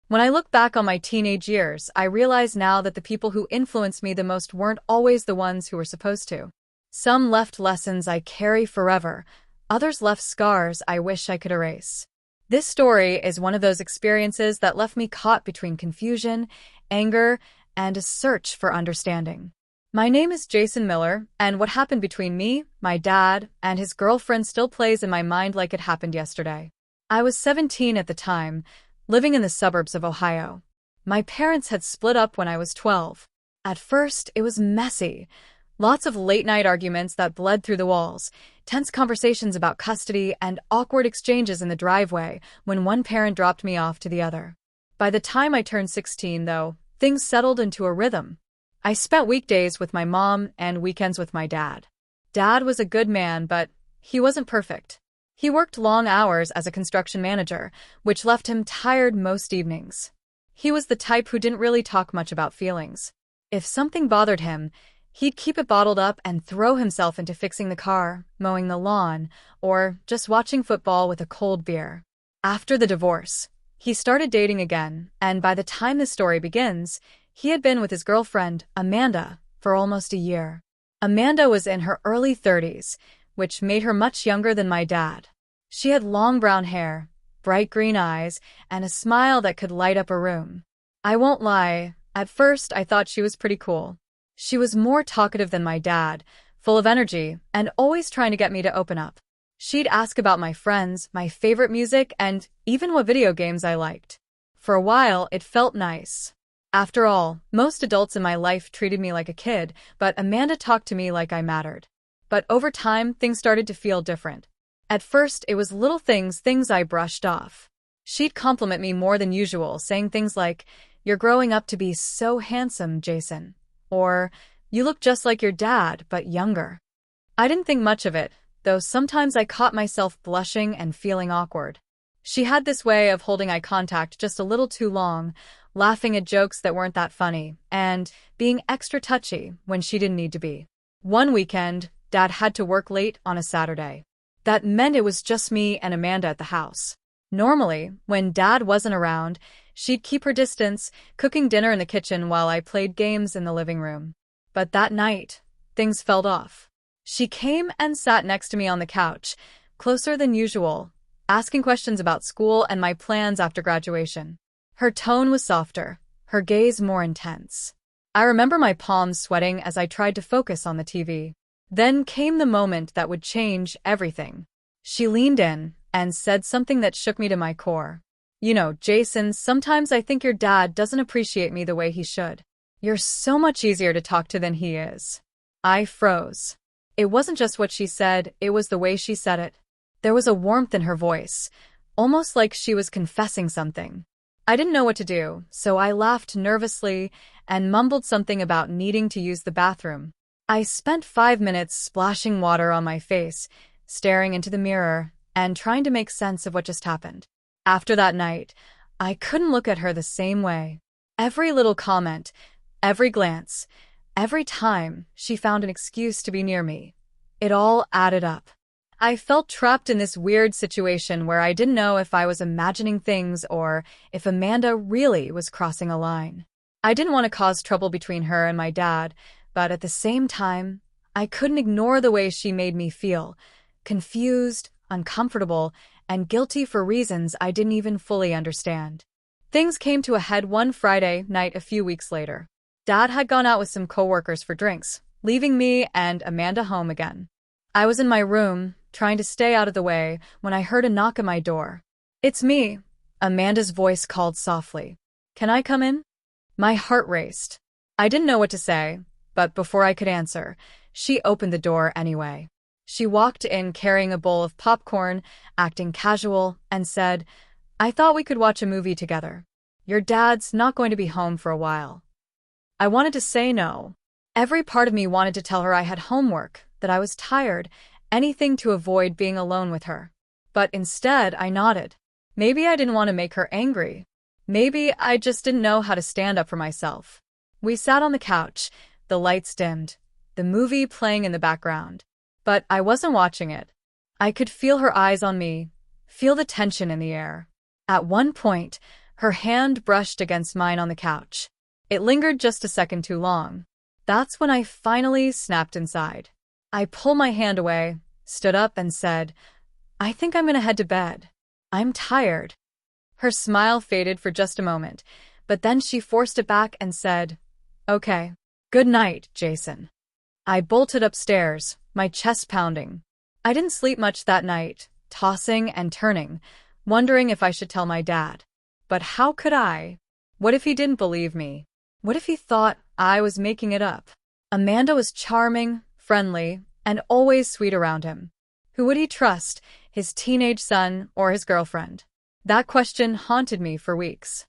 When I look back on my teenage years, I realize now that the people who influenced me the most weren't always the ones who were supposed to. Some left lessons I carry forever, others left scars I wish I could erase. This story is one of those experiences that left me caught between confusion, anger, and a search for understanding. My name is Jason Miller, and what happened between me, my dad, and his girlfriend still plays in my mind like it happened yesterday. I was 17 at the time, living in the suburbs of Ohio. My parents had split up when I was 12. At first, it was messy. Lots of late-night arguments that bled through the walls, tense conversations about custody, and awkward exchanges in the driveway when one parent dropped me off to the other. By the time I turned 16, though, things settled into a rhythm. I spent weekdays with my mom and weekends with my dad. Dad was a good man, but he wasn't perfect. He worked long hours as a construction manager, which left him tired most evenings. He was the type who didn't really talk much about feelings. If something bothered him, he'd keep it bottled up and throw himself into fixing the car, mowing the lawn, or just watching football with a cold beer. After the divorce, he started dating again, and by the time the story begins, he had been with his girlfriend, Amanda, for almost a year. Amanda was in her early 30s, which made her much younger than my dad. She had long brown hair, bright green eyes, and a smile that could light up a room. I won't lie, at first I thought she was pretty cool. She was more talkative than my dad, full of energy, and always trying to get me to open up. She'd ask about my friends, my favorite music, and even what video games I liked. For a while, it felt nice. After all, most adults in my life treated me like a kid, but Amanda talked to me like I mattered. But over time, things started to feel different. At first, it was little things I brushed off. She'd compliment me more than usual, saying things like, "You're growing up to be so handsome, Jason." Or, "You look just like your dad, but younger." I didn't think much of it, though sometimes I caught myself blushing and feeling awkward. She had this way of holding eye contact just a little too long, laughing at jokes that weren't that funny, and being extra touchy when she didn't need to be. One weekend, Dad had to work late on a Saturday. That meant it was just me and Amanda at the house. Normally, when Dad wasn't around, she'd keep her distance, cooking dinner in the kitchen while I played games in the living room. But that night, things felt off. She came and sat next to me on the couch, closer than usual, asking questions about school and my plans after graduation. Her tone was softer, her gaze more intense. I remember my palms sweating as I tried to focus on the TV. Then came the moment that would change everything. She leaned in and said something that shook me to my core. "You know, Jason, sometimes I think your dad doesn't appreciate me the way he should. You're so much easier to talk to than he is." I froze. It wasn't just what she said, it was the way she said it. There was a warmth in her voice, almost like she was confessing something. I didn't know what to do, so I laughed nervously and mumbled something about needing to use the bathroom. I spent 5 minutes splashing water on my face, staring into the mirror, and trying to make sense of what just happened. After that night, I couldn't look at her the same way. Every little comment, every glance, every time she found an excuse to be near me, it all added up. I felt trapped in this weird situation where I didn't know if I was imagining things or if Amanda really was crossing a line. I didn't want to cause trouble between her and my dad, but at the same time, I couldn't ignore the way she made me feel, confused, uncomfortable, and guilty for reasons I didn't even fully understand. Things came to a head one Friday night a few weeks later. Dad had gone out with some coworkers for drinks, leaving me and Amanda home again. I was in my room, trying to stay out of the way, when I heard a knock at my door. "It's me," Amanda's voice called softly. "Can I come in?" My heart raced. I didn't know what to say, but before I could answer, she opened the door anyway. She walked in carrying a bowl of popcorn, acting casual, and said, "I thought we could watch a movie together. Your dad's not going to be home for a while." I wanted to say no. Every part of me wanted to tell her I had homework, that I was tired, anything to avoid being alone with her. But instead, I nodded. Maybe I didn't want to make her angry. Maybe I just didn't know how to stand up for myself. We sat on the couch, the lights dimmed, the movie playing in the background. But I wasn't watching it. I could feel her eyes on me, feel the tension in the air. At one point, Her hand brushed against mine on the couch. It lingered just a second too long. That's when I finally snapped inside. I pulled my hand away, stood up, and said, "I think I'm gonna head to bed. I'm tired." Her smile faded for just a moment, but then she forced it back and said, "Okay. Good night, Jason." I bolted upstairs, my chest pounding. I didn't sleep much that night, tossing and turning, wondering if I should tell my dad. But how could I? What if he didn't believe me? What if he thought I was making it up? Amanda was charming, friendly, and always sweet around him. Who would he trust, his teenage son or his girlfriend? That question haunted me for weeks.